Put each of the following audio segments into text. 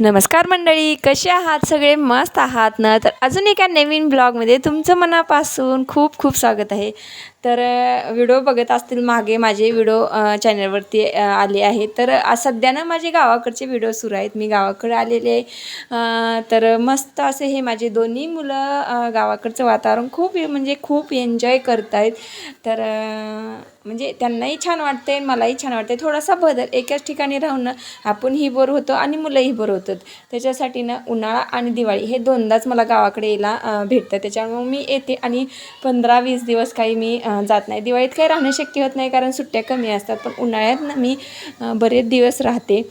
नमस्कार मंडळी, कसे आहात सगळे? मस्त आहात ना? तर अजून एका नवीन ब्लॉगमध्ये तुमचं मनापासून खूप खूप स्वागत आहे. तर व्हिडिओ बघत असतील मागे माझे व्हिडिओ चॅनलवरती आले आहेत. तर सध्या ना माझे गावाकडचे व्हिडिओ सुरू आहेत. मी गावाकडे आलेले आहे. तर मस्त असे हे माझे दोन्ही मुलं गावाकडचं वातावरण खूप एन्जॉय करत आहेत. तर म्हणजे त्यांनाही छान वाटते, मलाही छान वाटते. थोडासा बदल, एकाच ठिकाणी राहून ना आपणही बोर होतो आणि मुलंही बोर होतात. त्याच्यासाठी ना उन्हाळा आणि दिवाळी हे दोनदाच मला गावाकडे यायला भेटतं. त्याच्यामुळे मी येते आणि 15-20 दिवस काही मी जात नाही. दिवाळीत काही राहणं शक्य होत नाही कारण सुट्ट्या कमी असतात, पण उन्हाळ्यात ना मी बरेच दिवस राहते.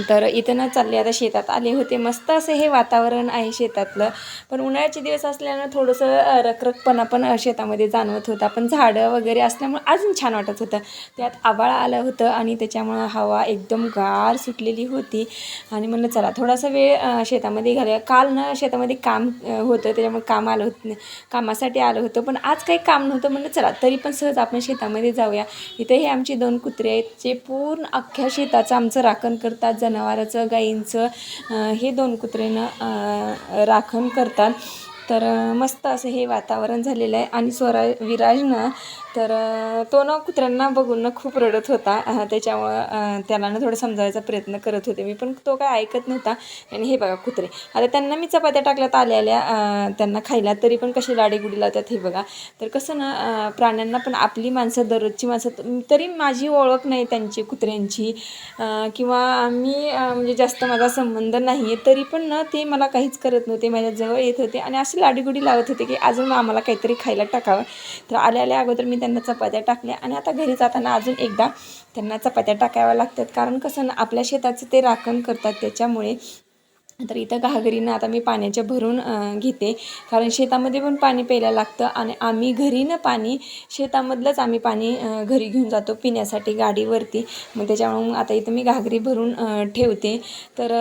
तर इथं ना चालले आता शेतात आले होते. मस्त असं हे वातावरण आहे शेतातलं, पण उन्हाळ्याचे दिवस असल्यानं थोडंसं रखरखपणा पण शेतामध्ये जाणवत होता. पण झाडं वगैरे असल्यामुळे अजून छान वाटत होतं. त्यात आभाळ आलं होतं आणि त्याच्यामुळं हवा एकदम गार सुटलेली होती आणि म्हणलं चला थोडासा वेळ शेतामध्ये घालूया. काल ना शेतामध्ये काम होतं, त्याच्यामुळे कामासाठी आलं होतं, पण आज काही काम नव्हतं. म्हणलं चला तरी पण सहज आपण शेतामध्ये जाऊया. इथे हे आमची 2 कुत्रे आहेत जे पूर्ण अख्ख्या शेताचं आमचं राखण करतात. जनावराचं, गाईंचं हे 2 कुत्रेनं राखण करतात. तर मस्त असं हे वातावरण झालेलं आहे. आणि विराज ना तर तो ना कुत्र्यांना बघून ना खूप रडत होता. त्याच्यामुळं त्याला ना थोडं समजावायचा प्रयत्न करत होते मी, पण तो काय ऐकत नव्हता. आणि हे बघा कुत्रे, आता त्यांना मी चपात्या टाकल्यात आल्या त्यांना खायला, तरी पण कशी लाडीगुडी लावतात हे बघा. तर कसं ना प्राण्यांना पण आपली माणसं, दररोजची माणसं, तरी माझी ओळख नाही त्यांची कुत्र्यांची किंवा मी म्हणजे जास्त माझा संबंध नाही आहे, तरी पण ना ते मला काहीच करत नव्हते. माझ्याजवळ येत होते आणि अशी लाडीगुडी लावत होते की अजून आम्हाला काहीतरी खायला टाकावं. तर आल्या अगोदर मी त्यांना चपात्या टाकल्या आणि आता घरी जाताना अजून एकदा त्यांना चपात्या टाकाव्या लागतात, कारण कसं ना आपल्या शेताचं ते राखण करतात त्याच्यामुळे. तर इथं घागरीनं आता मी पाण्याच्या भरून घेते, कारण शेतामध्ये पण पाणी प्यायला लागतं आणि आम्ही घरी ना पाणी शेतामधलंच आम्ही पाणी घरी घेऊन जातो पिण्यासाठी गाडीवरती. मग त्याच्यामुळे आता इथं मी घागरी भरून ठेवते. तर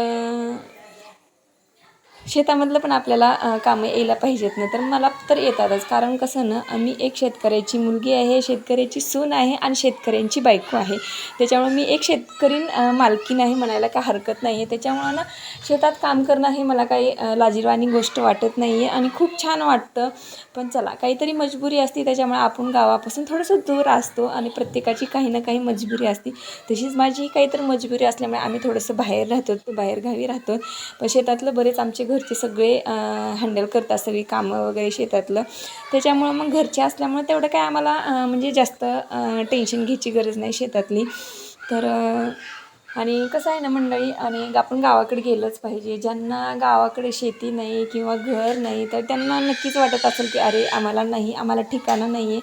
शेतामधलं पण आपल्याला कामं यायला पाहिजेत ना, तर मला तर येतातच. कारण कसं ना मी एक शेतकऱ्याची मुलगी आहे, शेतकऱ्याची सून आहे आणि शेतकऱ्यांची बायको आहे. त्याच्यामुळे मी एक शेतकरी मालकीण आहे म्हणायला काय हरकत नाही आहे. त्याच्यामुळं ना शेतात काम करणं हे मला काही लाजिरवाणी गोष्ट वाटत नाही आहे आणि खूप छान वाटतं. पण चला काहीतरी मजबुरी असते, त्याच्यामुळे आपण गावापासून थोडंसं दूर असतो आणि प्रत्येकाची काही ना काही मजबुरी असते. तशीच माझी काहीतरी मजबुरी असल्यामुळे आम्ही थोडंसं बाहेरगावी राहतो. पण शेतातलं बरेच आमचे घरचे सगळे हँडल करतात सगळी कामं वगैरे शेतातलं. त्याच्यामुळं मग घरचे असल्यामुळे तेवढं काय आम्हाला म्हणजे जास्त टेन्शन घ्यायची गरज नाही शेतातली. तर आणि कसं आहे ना मंडळी, आणि आपण गावाकडे गेलंच पाहिजे. ज्यांना गावाकडे शेती नाही किंवा घर नाही, तर त्यांना नक्कीच वाटत असेल की अरे आम्हाला ठिकाणं नाही आहे.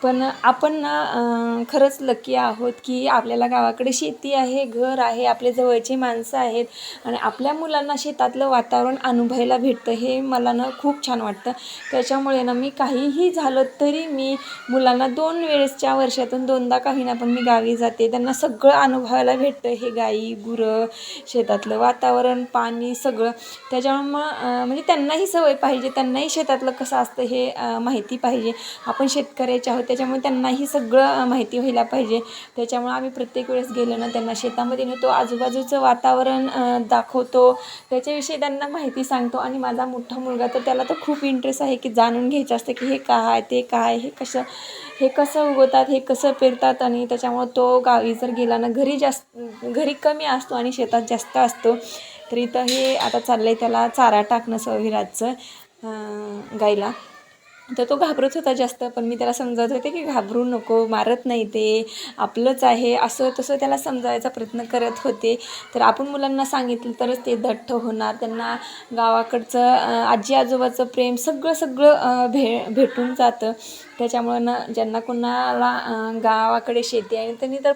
पण आपण ना खरंच लकी आहोत की आपल्याला गावाकडे शेती आहे, घर आहे, आपले जवळचे माणसं आहेत आणि आपल्या मुलांना शेतातलं वातावरण अनुभवायला भेटतं. हे मला ना खूप छान वाटतं. त्याच्यामुळे ना मी काहीही झालं तरी मी मुलांना 2 वेळेसच्या वर्षातून 2दा का होईना पण मी गावी जाते. त्यांना सगळं अनुभवायला भेटतं, हे गाई, गुरं, शेतातलं वातावरण, पाणी सगळं. त्याच्यामुळं म्हणजे त्यांनाही सवय पाहिजे, त्यांनाही शेतातलं कसं असतं हे माहिती पाहिजे. आपण शेतकऱ्याचे आहोत त्याच्यामुळे त्यांनाही सगळं माहिती व्हायला पाहिजे. त्याच्यामुळे आम्ही प्रत्येक वेळेस गेलो ना त्यांना शेतामध्ये नेतो, आजूबाजूचं वातावरण दाखवतो, त्याच्याविषयी त्यांना माहिती सांगतो. आणि माझा मोठा मुलगा तर त्याला तर खूप इंटरेस्ट आहे की जाणून घ्यायचं असतं की हे काय, ते काय, हे कसं उगवतात, हे कसं पेरतात. आणि त्याच्यामुळं तो गावी जर गेला ना घरी कमी असतो आणि शेतात जास्त असतो. तर इथं हे आता चाललं आहे त्याला चारा टाकणं विराजचं गाईला. तर तो घाबरत होता जास्त, पण मी त्याला समजावत होते की घाबरू नको, मारत नाही, ते आपलंच आहे, असं तसं त्याला समजावायचा प्रयत्न करत होते. तर आपण मुलांना सांगितलं तरच ते दट्ट होणार. त्यांना गावाकडचं आजी आजोबाचं प्रेम सगळं भेटून जातं. त्याच्यामुळं ना ज्यांना कोणाला गावाकडे शेती आहे त्यांनी तर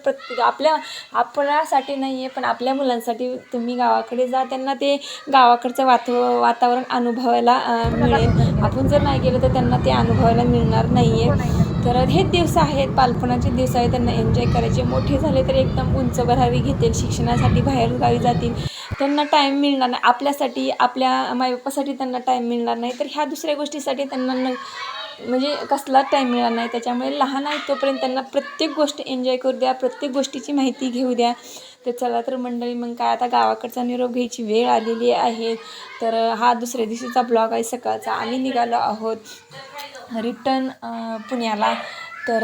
आपल्यासाठी नाही आहे पण आपल्या मुलांसाठी तुम्ही गावाकडे जा, त्यांना ते गावाकडचं वातावरण अनुभवायला मिळेल. आपण जर नाही गेलो तर त्यांना ते अनुभवायला मिळणार नाही आहे. तर हेच दिवस आहेत, बालपणाचे दिवस आहेत, त्यांना एन्जॉय करायचे. मोठे झाले तर एकदम उंच भरारी घेतील, शिक्षणासाठी बाहेर गावी जातील, त्यांना टाईम मिळणार नाही आपल्यासाठी, आपल्या मायबापासाठी त्यांना टाईम मिळणार नाही. तर ह्या दुसऱ्या गोष्टीसाठी त्यांना म्हणजे कसलाच टाईम मिळणार नाही. त्याच्यामुळे लहान आहेत तोपर्यंत त्यांना प्रत्येक गोष्ट एन्जॉय करू द्या, प्रत्येक गोष्टीची माहिती घेऊ द्या. ते चला तर मंडळी, मग काय आता गावाकडचा निरोप घ्यायची वेळ आलेली आहे. तर हा दुसऱ्या दिवशीचा ब्लॉग आहे सकाळचा. आम्ही निघालो आहोत रिटर्न पुण्याला. तर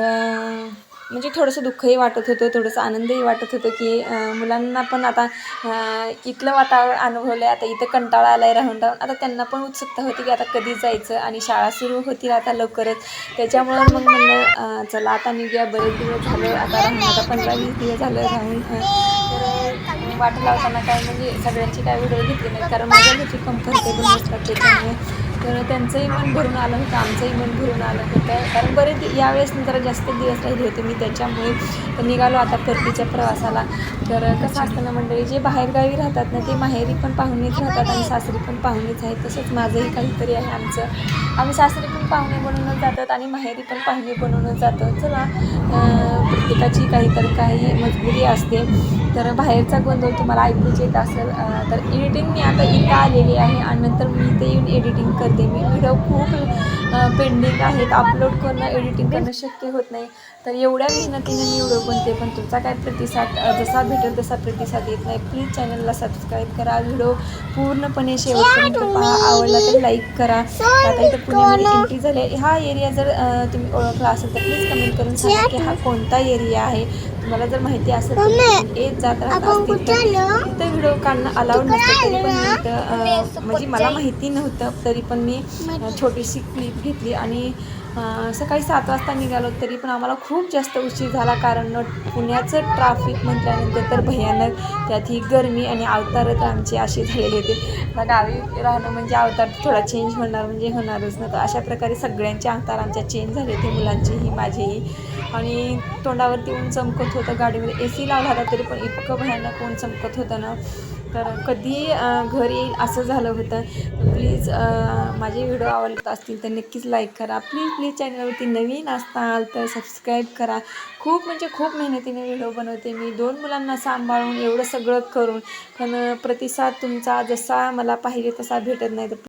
म्हणजे थोडंसं दुःखही वाटत होतं, थोडंसं आनंदही वाटत होतं की मुलांना पण आता इथलं वातावरण अनुभवलं आहे, आता इथं कंटाळा आला आहे राहून राहून. आता त्यांना पण उत्सुकता होती की आता कधी जायचं, आणि शाळा सुरू होतील आता लवकरच. त्याच्यामुळं मग म्हणलं चला आता निघूया, बरेच दिवस झालं आता राहून, आता 15-20 दिवस झालं राहून. तर वाट लावताना काय म्हणजे सगळ्यांची काय व्हिडिओ घेतली नाही, कारण माझ्या घरची कम्फर्टेबल नसतात त्याच्यामुळे. तर त्यांचंही मन भरून आलं होतं, आमचंही मन भरून आलं होतं, कारण बरेच यावेळेस जरा जास्त दिवस राहिले होते मी त्याच्यामुळे. तर निघालो आता परतीच्या प्रवासाला. तर कसं असतं ना मंडळी, जे बाहेरगावी राहतात ना ते माहेरी पण पाहुणेच राहतात आणि सासरी पण पाहुणेच आहेत. तसंच माझंही काहीतरी आहे आमचं. आम्ही सासरी पण पाहुणे बनवूनच जातात आणि माहेरी पण पाहुणे बनवूनच जातो. चला, प्रत्येकाची काही मजबुरी असते. तर बाहेरचा गोंधळ तुम्हाला ऐकूच येत असेल. तर एडिटिंग मी आता इथं आलेली आहे आणि नंतर मी इथे येऊन एडिटिंग करते. मी व्हिडिओ खूप पेंडिंग आहेत, अपलोड करणं, एडिटिंग करणं शक्य होत नाही. तर एवढ्या मेहनतीने मी व्हिडिओ बनते, पण तुमचा काय प्रतिसाद जसा भेटेल तसा प्रतिसाद येत नाही. प्लीज चॅनलला सबस्क्राईब करा, व्हिडिओ पूर्णपणे शेवटपर्यंत पहा, आवडला तर लाईक करा. आता इथं पुण्यामध्ये एंट्री झाली आहे. हा एरिया जर तुम्ही ओळखला असेल तर प्लीज कमेंट करून सांगा की हा कोणता एरिया आहे. तुम्हाला जर माहिती असेल तर येत जात राहत असतील तर इथं व्हिडिओ काढणं अलाउड नसतं, तरी पण मी इथं म्हणजे मला माहिती नव्हतं, तरी पण मी छोटीशी क्लिप घेतली आणि सकाळी 7 वाजता निघालो. तरी पण आम्हाला खूप जास्त उशीर झाला, कारण पुण्याचं ट्राफिक म्हटल्यानंतर तर भयानक, त्यात ही गरमी आणि अवतार तर आमचे असे झालेले होते. आता गावी राहणं म्हणजे अवतार थोडा चेंज होणार म्हणजे होणारच ना. तर अशा प्रकारे सगळ्यांचे अवतार आमच्या चेंज झाले होते, मुलांचेही माझेही. आणि तोंडावरती ऊन चमकत होतं, गाडीमध्ये AC लावला होता तरी पण इतकं भयानक ऊन चमकत होतं ना. तर कधी घर येईल असं झालं होतं. तर प्लीज माझे व्हिडिओ आवडत असतील तर नक्कीच लाईक करा. प्लीज चॅनलवरती नवीन असताल तर सबस्क्राईब करा. खूप म्हणजे खूप मेहनतीने व्हिडिओ बनवते मी, 2 मुलांना सांभाळून एवढं सगळं करून. पण प्रतिसाद तुमचा जसा मला पाहिजे तसा भेटत नाही. तर